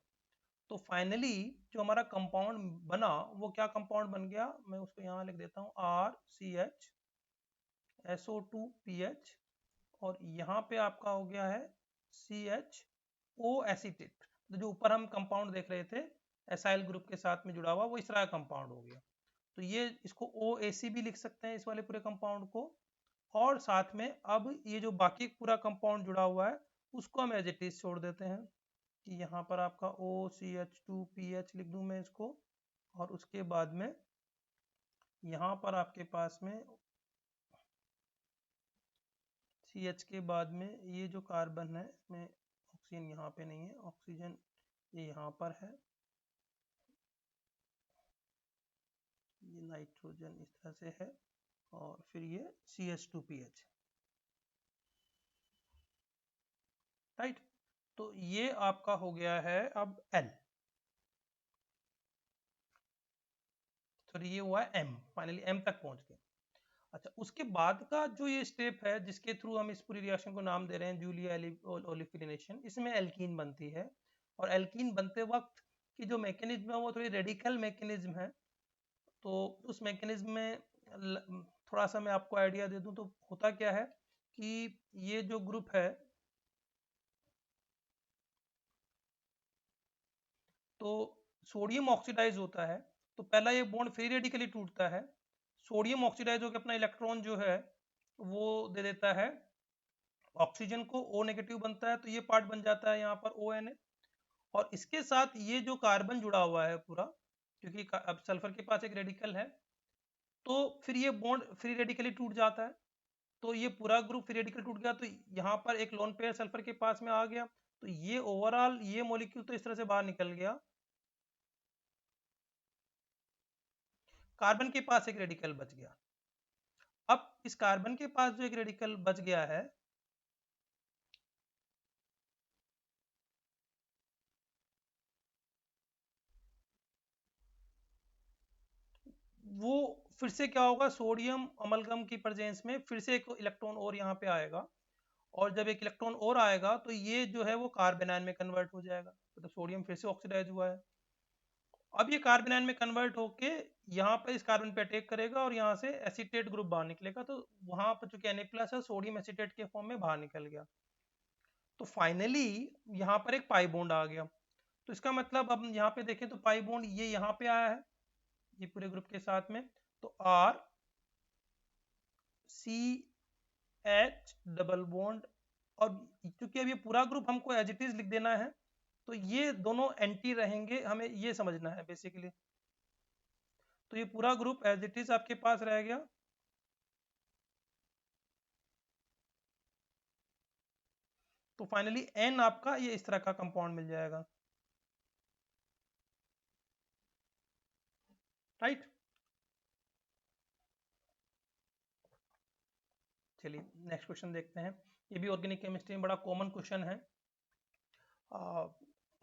तो फाइनली जो हमारा कंपाउंड बना वो क्या कंपाउंड बन गया, मैं उसको यहाँ लिख देता हूँ RCH SO2PH, और यहाँ पे आपका हो गया है CHO एसिटेट। तो जो ऊपर हम कंपाउंड देख रहे थे एसाइल ग्रुप के साथ में जुड़ा हुआ, वो इस तरह का कंपाउंड हो गया। तो ये इसको OAC भी लिख सकते हैं इस वाले पूरे कंपाउंड को। और साथ में अब ये जो बाकी पूरा कंपाउंड जुड़ा हुआ है उसको हम एज इट इज छोड़ देते हैं कि यहाँ पर आपका OCH2PH लिख दूं मैं इसको, और उसके बाद में यहाँ पर आपके पास में CH के बाद में ये जो कार्बन है इसमें ऑक्सीजन यहाँ पे नहीं है, ऑक्सीजन ये यहाँ पर है, ये नाइट्रोजन इस तरह से है, और फिर ये CH2PH, राइट। तो ये आपका हो गया है अब L, तो ये हुआ M, फाइनली M तक पहुंच गए। अच्छा, उसके बाद का जो ये स्टेप है जिसके थ्रू हम इस पूरी रिएक्शन को नाम दे रहे हैं जूलिया ओलिफिनेशन, इसमें एल्कीन बनती है। और एल्कीन बनते वक्त की जो मैकेनिज्म है वो थोड़ी रेडिकल मैकेनिज्म है। तो उस मैकेनिज्म में थोड़ा सा मैं आपको आइडिया दे दूं तो होता क्या है कि ये जो ग्रुप है तो सोडियम ऑक्सीडाइज होता है, तो पहला ये बॉन्ड फ्री रेडिकली टूटता है, सोडियम ऑक्सीडाइज होकर अपना इलेक्ट्रॉन जो है वो दे देता है ऑक्सीजन को, O नेगेटिव बनता है, तो ये पार्ट बन जाता है यहाँ पर ONA। और इसके साथ ये जो कार्बन जुड़ा हुआ है पूरा, क्योंकि अब सल्फर के पास एक रेडिकल है, तो फिर ये बॉन्ड फ्री रेडिकली टूट जाता है, तो ये पूरा ग्रुप फ्री रेडिकल टूट गया, तो यहाँ पर एक लोन पेयर सल्फर के पास में आ गया, तो ये ओवरऑल ये मॉलिक्यूल तो इस तरह से बाहर निकल गया। कार्बन के पास एक रेडिकल बच गया। अब इस कार्बन के पास जो एक रेडिकल बच गया है वो फिर से क्या होगा, सोडियम अमलगम की प्रेजेंस में फिर से एक इलेक्ट्रॉन और यहाँ पे आएगा, और जब एक इलेक्ट्रॉन और आएगा तो ये जो है वो कार्बन आयन में कन्वर्ट हो जाएगा, मतलब सोडियम फिर से ऑक्सीडाइज हुआ है। अब ये कार्बन आयन में कन्वर्ट होके यहाँ पर इस कार्बन पे अटैक करेगा और यहाँ से एसीटेट ग्रुप बाहर निकलेगा, तो वहां पर चूंकि Na+ है सोडियम एसीटेट के फॉर्म में बाहर निकल गया, तो फाइनली यहाँ पर एक पाई बॉन्ड आ गया। तो इसका मतलब अब यहाँ पे देखें तो पाई बॉन्ड ये यहाँ पे आया है ये पूरे ग्रुप के साथ में, तो RCH डबल बॉन्ड, और क्योंकि अब ये पूरा ग्रुप हमको एज इट इज लिख देना है तो ये दोनों एंटी रहेंगे, हमें ये समझना है बेसिकली। तो ये पूरा ग्रुप एज इट इज आपके पास रह गया, तो फाइनली N आपका ये इस तरह का कंपाउंड मिल जाएगा, राइट। चलिए नेक्स्ट क्वेश्चन देखते हैं, ये भी ऑर्गेनिक केमिस्ट्री में बड़ा कॉमन क्वेश्चन है।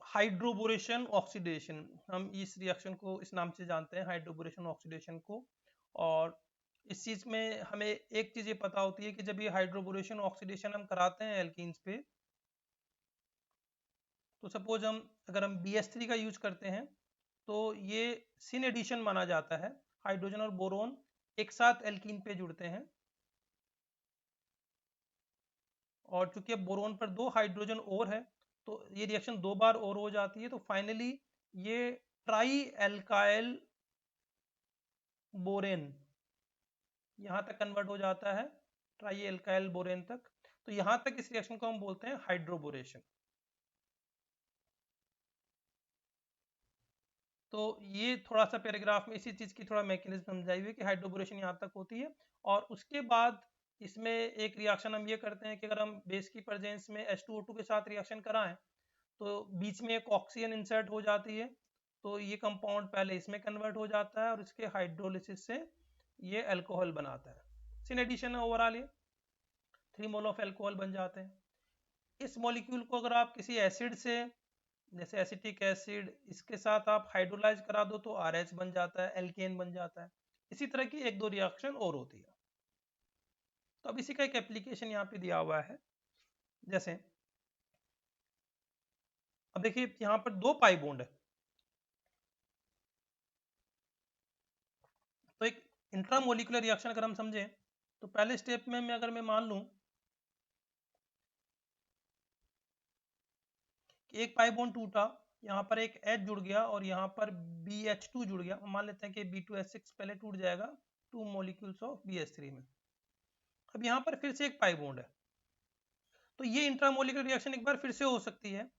हाइड्रोबोरेशन ऑक्सीडेशन, हम इस रिएक्शन को इस नाम से जानते हैं, हाइड्रोबोरेशन ऑक्सीडेशन को। और इस चीज में हमें एक चीज ये पता होती है कि जब ये हाइड्रोबोरेशन ऑक्सीडेशन हम कराते हैं एल्कीन्स पे, तो सपोज अगर हम BH3 का यूज करते हैं तो ये सिन एडिशन माना जाता है, हाइड्रोजन और बोरोन एक साथ एल्कीन पे जुड़ते हैं, और चूंकि अब बोरोन पर 2 हाइड्रोजन और है तो ये रिएक्शन 2 बार और हो जाती है, तो फाइनली ये ट्राई एल्काइल बोरेन यहाँ तक कन्वर्ट हो जाता है, ट्राई एल्काइल बोरेन तक। तो यहाँ तक इस रिएक्शन को हम बोलते हैं हाइड्रोबोरेशन। तो ये थोड़ा सा पैराग्राफ में इसी चीज की थोड़ा मैकेनिज्म समझाई हुई कि हाइड्रोबोरेशन यहाँ तक होती है। और उसके बाद इसमें एक रिएक्शन हम ये करते हैं कि अगर हम बेस की प्रेजेंस में H2O2 के साथ रिएक्शन कराएं तो बीच में एक ऑक्सीजन इंसर्ट हो जाती है, तो ये कंपाउंड पहले इसमें कन्वर्ट हो जाता है और इसके हाइड्रोलिसिस से ये अल्कोहल बनाता है। सिन एडिशन है ओवरऑल, ये 3 मोल ऑफ अल्कोहल बन जाते हैं। इस मॉलिक्यूल को अगर आप किसी एसिड से, जैसे एसिटिक एसिड, इसके साथ आप हाइड्रोलाइज करा दो तो RH बन जाता है, एल्केन बन जाता है। इसी तरह की एक दो रिएक्शन और होती है। तो अब इसी का एक एप्लीकेशन यहाँ पे दिया हुआ है, जैसे अब देखिए यहाँ पर 2 पाई बॉन्ड है, तो एक इंट्रामोलिकुलर रिएक्शन अगर हम समझें तो पहले स्टेप में अगर मैं मान लूं कि एक पाई बॉन्ड टूटा यहाँ पर एक H जुड़ गया और यहाँ पर BH2 जुड़ गया। मान लेते हैं कि B2H6 पहले टूट जाएगा 2 मॉलिक्यूल्स ऑफ BH3 में। अब यहाँ पर फिर से एक पाई बॉन्ड है, तो ये इंट्रामोलिकुलर रिएक्शन एक बार फिर से हो सकती है।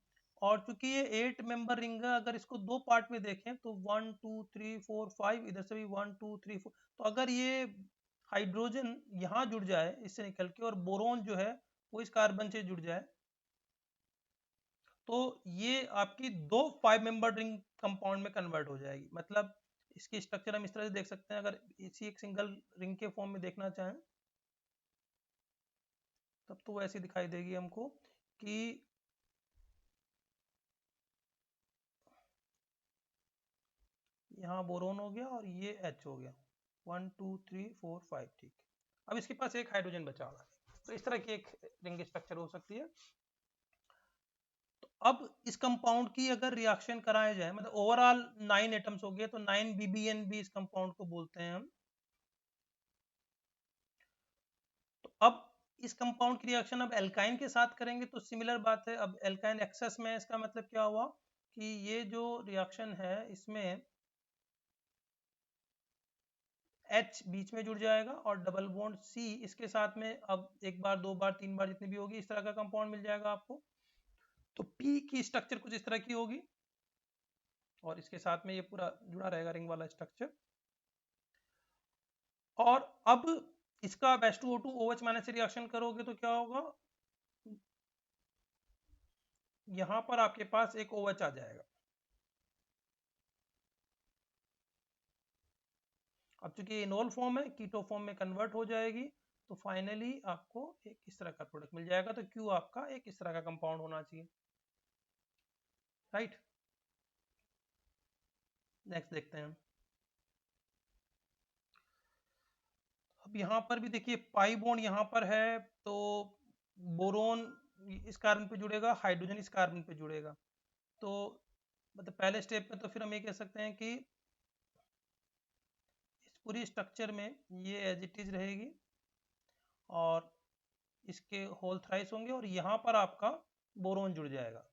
और चूंकि ये 8 मेंबर रिंग है, अगर इसको दो पार्ट में देखें तो 1 2 3 4 5, इधर से भी 1 2 3 4, तो अगर ये हाइड्रोजन यहाँ जुड़ जाए इससे निकल के और बोरोन जो है वो इस कार्बन से जुड़ जाए, तो ये आपकी दो 5 मेंबर रिंग कंपाउंड में कन्वर्ट हो जाएगी। मतलब इसकी स्ट्रक्चर हम इस तरह से देख सकते हैं, अगर इसी एक सिंगल रिंग के फॉर्म में देखना चाहें तब तो वो ऐसी दिखाई देगी हमको कि यहाँ बोरोन हो गया और ये H हो गया, 1 2 3 4 5, ठीक। अब इसके पास एक हाइड्रोजन बचा हुआ है, तो इस तरह की एक रिंग स्ट्रक्चर हो सकती है। तो अब इस कंपाउंड की अगर रिएक्शन कराया जाए, मतलब ओवरऑल 9 एटम्स हो गए, तो 9 BBN भी इस कंपाउंड को बोलते हैं हम। तो अब इस कंपाउंड की रिएक्शन अब एल्काइन के साथ करेंगे तो सिमिलर बात है। अब एल्काइन एक्सेस में इसका मतलब क्या हुआ कि ये जो रिएक्शन है इसमें H बीच में जुड़ जाएगा और डबल बॉन्ड C इसके साथ में अब एक बार दो बार तीन बार जितनी भी होगी इस तरह का कंपाउंड मिल जाएगा आपको। तो P की स्ट्रक्चर कुछ इस तरह की होगी और इसके साथ में ये पूरा जुड़ा रहेगा रिंग वाला स्ट्रक्चर। और अब इसका H2O2 OH माइनस से रिएक्शन करोगे तो क्या होगा, यहां पर आपके पास एक OH आ जाएगा। अब चूंकि इनोल फॉर्म है, कीटो फॉर्म में कन्वर्ट हो जाएगी, तो फाइनली आपको एक इस तरह का प्रोडक्ट मिल जाएगा। तो Q आपका एक इस तरह का कंपाउंड होना चाहिए, राइट। नेक्स्ट देखते हैं। अब यहाँ पर भी देखिए पाई बॉन्ड यहाँ पर है, तो बोरोन इस कार्बन पे जुड़ेगा, हाइड्रोजन इस कार्बन पे जुड़ेगा। तो मतलब पहले स्टेप में तो फिर हम ये कह सकते हैं कि इस पूरी स्ट्रक्चर में ये एज इट इज रहेगी और इसके होल थ्राइस होंगे और यहाँ पर आपका बोरोन जुड़ जाएगा।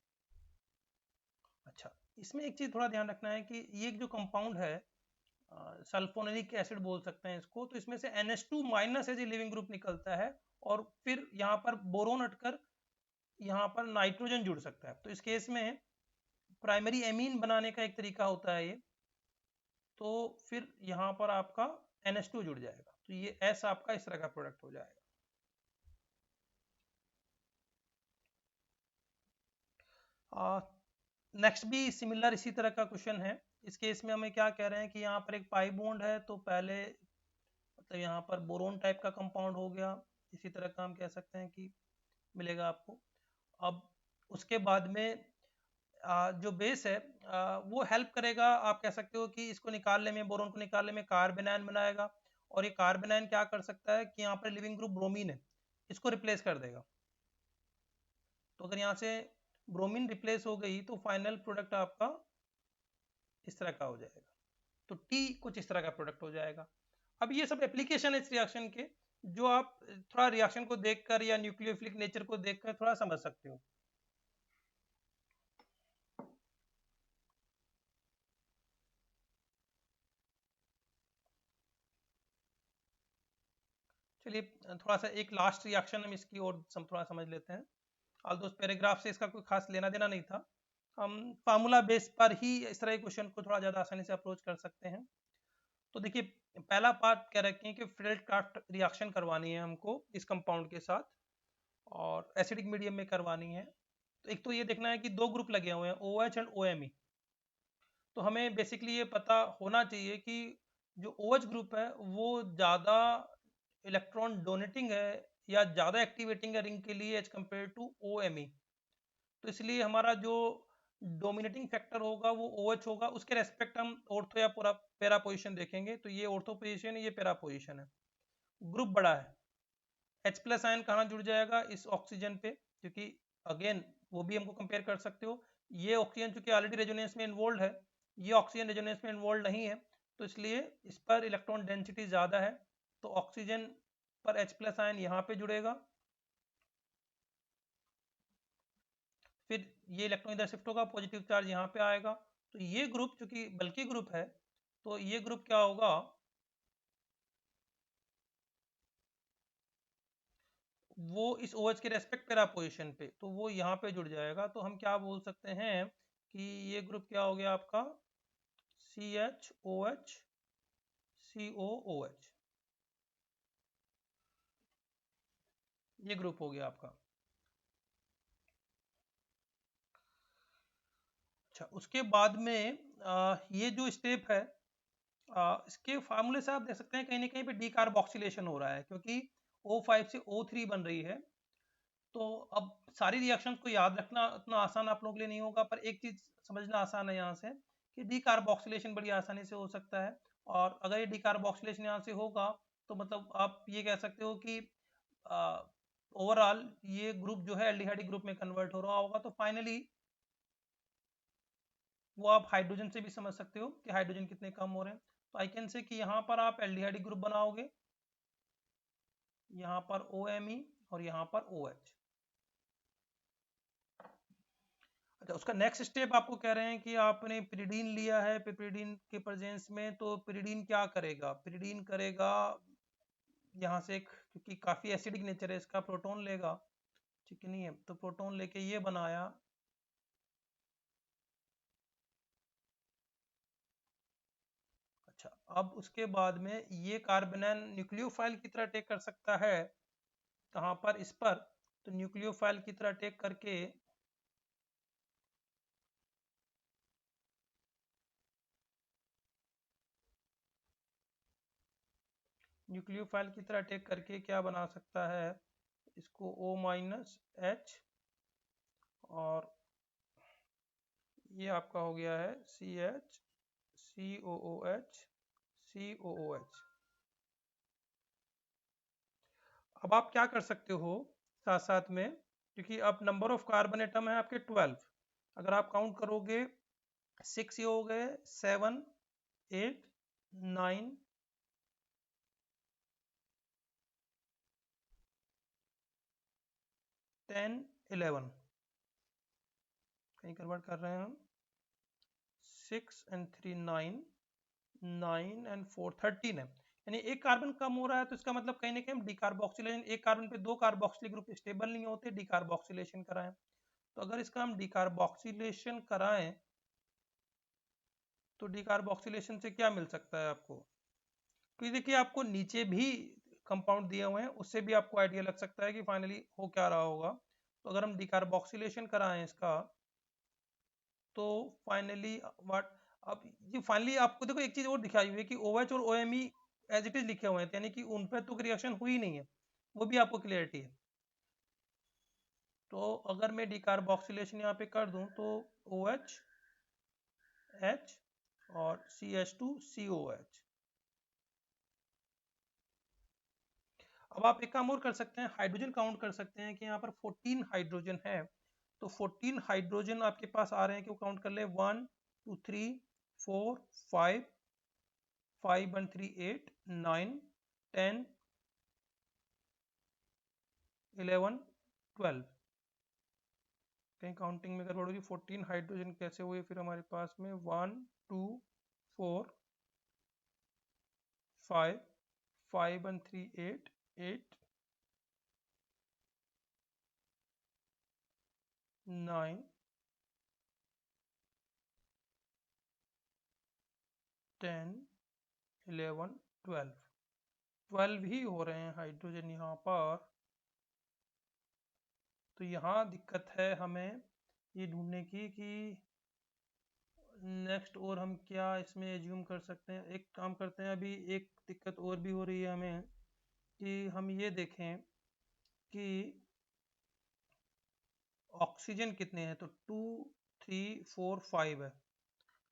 अच्छा, इसमें एक चीज थोड़ा ध्यान रखना है कि ये जो कंपाउंड है सल्फोनिक एसिड बोल सकते हैं इसको, तो इसमें से NH2 minus as a leaving group निकलता है और फिर यहाँ पर बोरोन हटकर यहाँ पर नाइट्रोजन जुड़ सकता है। तो इस केस में प्राइमरी एमीन बनाने का एक तरीका होता है ये, तो फिर यहाँ पर आपका NH2 जुड़ जाएगा, तो ये S आपका इस तरह का प्रोडक्ट हो जाएगा। नेक्स्ट भी सिमिलर इसी तरह का क्वेश्चन है। इस केस में हमें क्या कह रहे हैं कि यहाँ पर एक पाई बॉन्ड है, तो पहले मतलब यहाँ पर बोरोन टाइप का कंपाउंड हो गया, इसी तरह का हम कह सकते हैं कि मिलेगा आपको। अब उसके बाद में जो बेस है वो हेल्प करेगा, आप कह सकते हो कि इसको निकालने में, बोरोन को निकालने में कार्बन आयन बनाएगा। और ये कार्बन आयन क्या कर सकता है कि यहाँ पर लिविंग ग्रुप ब्रोमीन है, इसको रिप्लेस कर देगा। तो अगर यहाँ से ब्रोमीन रिप्लेस हो गई तो फाइनल प्रोडक्ट आपका इस तरह का हो जाएगा। तो टी कुछ इस तरह का प्रोडक्ट हो जाएगा। अब ये सब एप्लीकेशन है इस रिएक्शन के, जो आप थोड़ा रिएक्शन को देखकर या न्यूक्लियोफिलिक नेचर को देखकर थोड़ा समझ सकते हो। चलिए थोड़ा सा एक लास्ट रिएक्शन हम इसकी और थोड़ा समझ लेते हैं। ऑल दो पैराग्राफ से इसका कोई खास लेना देना नहीं था, हम फार्मूला बेस पर ही इस तरह के क्वेश्चन को थोड़ा ज़्यादा आसानी से अप्रोच कर सकते हैं। तो देखिए पहला पार्ट कह रखे हैं कि फ्रेडल क्राफ्ट रिएक्शन करवानी है हमको इस कंपाउंड के साथ और एसिडिक मीडियम में करवानी है। तो एक तो ये देखना है कि दो ग्रुप लगे हुए हैं OH एंड OMe। तो हमें बेसिकली ये पता होना चाहिए कि जो OH ग्रुप है वो ज़्यादा इलेक्ट्रॉन डोनेटिंग है या ज़्यादा एक्टिवेटिंग है रिंग के लिए एज कम्पेयर टू OMe। तो इसलिए हमारा जो डोमिनेटिंग फैक्टर होगा वो OH होगा, उसके रेस्पेक्ट हम ऑर्थो या पूरा पैरा पोजिशन देखेंगे। तो ये ऑर्थो पोजिशन है, ये पैरा पोजिशन है। ग्रुप बड़ा है, H प्लस आयन कहाँ जुड़ जाएगा, इस ऑक्सीजन पे, क्योंकि अगेन वो भी हमको कंपेयर कर सकते हो। ये ऑक्सीजन चूंकि ऑलरेडी रेजोनेंस में इन्वॉल्व है, ये ऑक्सीजन रेजोनेंस में इन्वॉल्व नहीं है, तो इसलिए इस पर इलेक्ट्रॉन डेंसिटी ज़्यादा है। तो ऑक्सीजन पर H प्लस आयन यहाँ पे जुड़ेगा फिर ये इलेक्ट्रॉन इधर शिफ्ट होगा, पॉजिटिव चार्ज यहाँ पे आएगा, तो ये ग्रुप चूंकि बल्कि ग्रुप है तो ये ग्रुप क्या होगा, वो इस OH के रेस्पेक्ट पे रहा पोजिशन पे, तो वो यहाँ पे जुड़ जाएगा। तो हम क्या बोल सकते हैं कि ये ग्रुप क्या हो गया आपका, CHOH COOH, ये ग्रुप हो गया आपका। अच्छा, उसके बाद में ये जो स्टेप है, इसके फार्मूले से आप देख सकते हैं कहीं ना कहीं पे डीकार्बोक्सिलेशन हो रहा है, क्योंकि O5 से O3 बन रही है। तो अब सारी रिएक्शन को याद रखना उतना आसान आप लोगों के लिए नहीं होगा, पर एक चीज समझना आसान है यहाँ से कि डीकार्बोक्सिलेशन बड़ी आसानी से हो सकता है। और अगर ये डीकार्बोक्सिलेशन यहाँ से होगा तो मतलब आप ये कह सकते हो कि ओवरऑल ये ग्रुप जो है एल्डिहाइड ग्रुप में कन्वर्ट हो रहा होगा। तो फाइनली वो आप हाइड्रोजन से भी समझ सकते हो कि हाइड्रोजन कितने कम हो रहे हैं। तो आई कैन से कि यहाँ पर आप एल्डिहाइड ग्रुप बनाओगे, यहाँ पर OMe और यहाँ पर OH। अच्छा, उसका नेक्स्ट स्टेप आपको कह रहे हैं कि आपने पिरिडीन लिया है, पिरिडीन के प्रेजेंस में, तो पिरिडीन क्या करेगा, पिरिडीन करेगा यहाँ से एक, क्योंकि काफी एसिडिक नेचर है इसका, प्रोटॉन लेगा, ठीक नहीं है, तो प्रोटॉन लेके ये बनाया। अच्छा, अब उसके बाद में ये कार्बोनाइन न्यूक्लियोफाइल की तरह टेक कर सकता है, कहाँ पर, इस पर, तो न्यूक्लियोफाइल की तरह टेक करके न्यूक्लियोफाइल की तरह टेक करके क्या बना सकता है, इसको O-H, और ये आपका हो गया है CH COOH COOH। अब आप क्या कर सकते हो साथ साथ में, क्योंकि अब नंबर ऑफ कार्बन एटम है आपके 12, अगर आप काउंट करोगे 6 ये हो गए, 7 8 9 10 11, कहीं कन्वर्ट कर रहे हैं हम, 6 and 3 9, 9 and 4 13 है, यानी एक कार्बन कम हो रहा है, तो इसका मतलब कहीं ना कहीं हम डिकार्बोक्सिलेशन, एक कार्बन पे दो कार्बोक्सिलिक ग्रुप स्टेबल नहीं होते, डिकार्बोक्सिलेशन कराएं। तो अगर इसका हम डिकार्बोक्सिलेशन कराएं तो डिकार्बोक्सिलेशन से क्या मिल सकता है आपको, क्योंकि देखिए आपको नीचे भी कंपाउंड दिए हुए हैं, उससे भी आपको आइडिया लग सकता है कि फाइनली हो क्या रहा होगा। तो अगर हम डिकार्बोक्सिलेशन कराएं इसका, तो फाइनली व्हाट, अब ये फाइनली आपको देखो एक चीज और दिखाई हुई है कि OH और OMe एज इट इज लिखे हुए हैं, यानी कि उन पर तो रिएक्शन हुई नहीं है, वो भी आपको क्लियरिटी है। तो अगर मैं डिकार्बोक्सिलेशन यहाँ पे कर दूं तो OH H और CH2COH। अब आप एक काम और कर सकते हैं, हाइड्रोजन काउंट कर सकते हैं कि यहाँ पर 14 हाइड्रोजन है, तो 14 हाइड्रोजन आपके पास आ रहे हैं कि वो काउंट कर ले, 1 2 3 4 5 5 1 3 8 9 10 11 12, कहीं काउंटिंग में गड़बड़ होगी, 14 हाइड्रोजन कैसे हुए फिर हमारे पास में, 1 2 4 5 5 1 3 8 8 9 10 11 12, 12 ही हो रहे हैं हाइड्रोजन यहाँ पर। तो यहाँ दिक्कत है हमें ये ढूंढने की कि नेक्स्ट और हम क्या इसमें एज्यूम कर सकते हैं। एक काम करते हैं, अभी एक दिक्कत और भी हो रही है हमें कि हम ये देखें कि ऑक्सीजन कितने हैं, तो 2 3 4 5 है,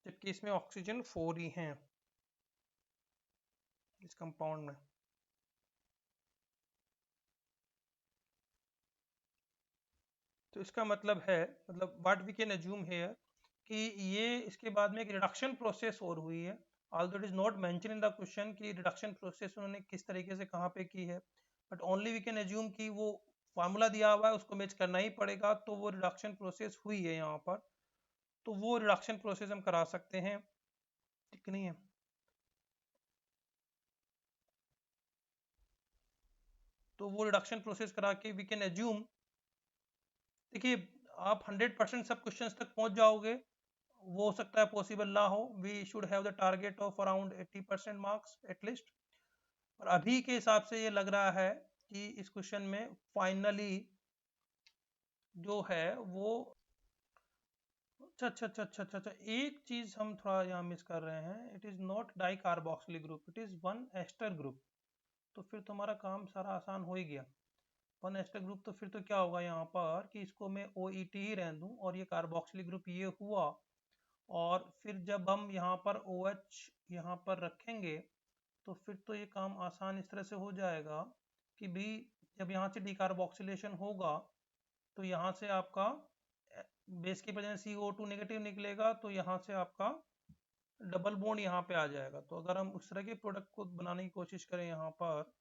जबकि इसमें ऑक्सीजन 4 ही हैं इस कंपाउंड में। तो इसका मतलब है, मतलब what we can assume here कि ये इसके बाद में एक रिडक्शन प्रोसेस और हुई है, although it is not mention in the question कि रिडक्शन प्रोसेस उन्होंने किस तरीके से कहाँ पे की है, but only we can assume कि वो फार्मूला दिया हुआ है उसको मैच करना ही पड़ेगा, तो वो रिडक्शन प्रोसेस हुई है यहाँ पर, तो वो रिडक्शन प्रोसेस हम करा सकते हैं, ठीक नहीं है। तो वो रिडक्शन प्रोसेस करा के वी कैन एज्यूम, देखिए आप 100% सब क्वेश्चंस तक पहुंच जाओगे वो हो सकता है पॉसिबल ना हो, we should have the target of around 80% marks at least. और अभी के हिसाब से ये लग रहा है कि इस क्वेश्चन में फाइनली जो है वो, अच्छा, एक चीज हम थोड़ा यहाँ मिस कर रहे हैं, it is not dicarboxylic group, it is one ester group. तो फिर तुम्हारा काम सारा आसान हो ही गया। वन एस्टर ग्रुप, तो फिर तो क्या होगा यहाँ पर कि इसको मैं OET ही रहने दूं और ये कार्बोक्सिलिक ग्रुप ये हुआ, और फिर जब हम यहाँ पर OH यहाँ पर रखेंगे तो फिर तो ये काम आसान इस तरह से हो जाएगा कि भी जब यहाँ से डिकार्बोक्सिलेशन होगा तो यहाँ से आपका बेस की वजह से CO2 नेगेटिव निकलेगा, तो यहाँ से आपका डबल बॉन्ड यहाँ पे आ जाएगा। तो अगर हम उस तरह के प्रोडक्ट को बनाने की कोशिश करें यहाँ पर,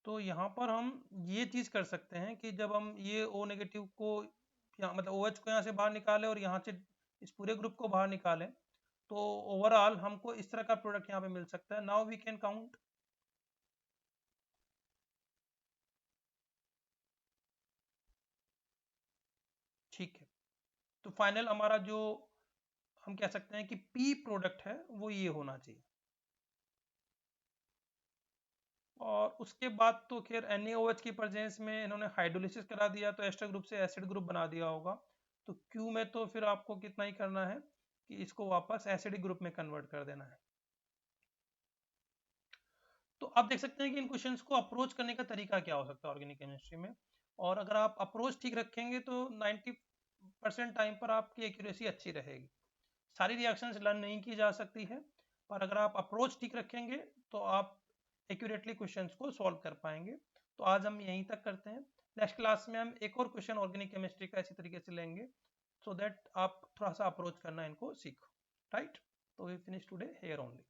तो यहाँ पर हम ये चीज कर सकते हैं कि जब हम ये O नेगेटिव को यहाँ मतलब OH को यहाँ से बाहर निकालें और यहाँ से इस पूरे ग्रुप को बाहर निकालें, तो ओवरऑल हमको इस तरह का प्रोडक्ट यहाँ पे मिल सकता है। नाउ वी कैन काउंट, ठीक है। तो फाइनल हमारा जो हम कह सकते हैं कि P प्रोडक्ट है वो ये होना चाहिए। और उसके बाद तो खैर NaOH की प्रेजेंस में इन्होंने हाइड्रोलिसिस करा दिया तो एस्टर ग्रुप से एसिड ग्रुप बना दिया होगा। तो Q में तो फिर आपको कितना ही करना है कि इसको वापस एसिडिक ग्रुप में कन्वर्ट कर देना है। तो आप देख सकते हैं कि इन क्वेश्चंस को अप्रोच करने का तरीका क्या हो सकता है ऑर्गेनिक केमिस्ट्री में, और अगर आप अप्रोच ठीक रखेंगे तो 90% टाइम पर आपकी एक्यूरेसी अच्छी रहेगी। सारी रिएक्शंस लर्न नहीं की जा सकती है, पर अगर आप अप्रोच ठीक रखेंगे तो आप एक्यूरेटली क्वेश्चंस को सॉल्व कर पाएंगे। तो आज हम यहीं तक करते हैं, नेक्स्ट क्लास में हम एक और क्वेश्चन ऑर्गेनिक केमिस्ट्री का इसी तरीके से लेंगे, सो दैट आप थोड़ा सा अप्रोच करना इनको सीखो, राइट। तो we finish today here only.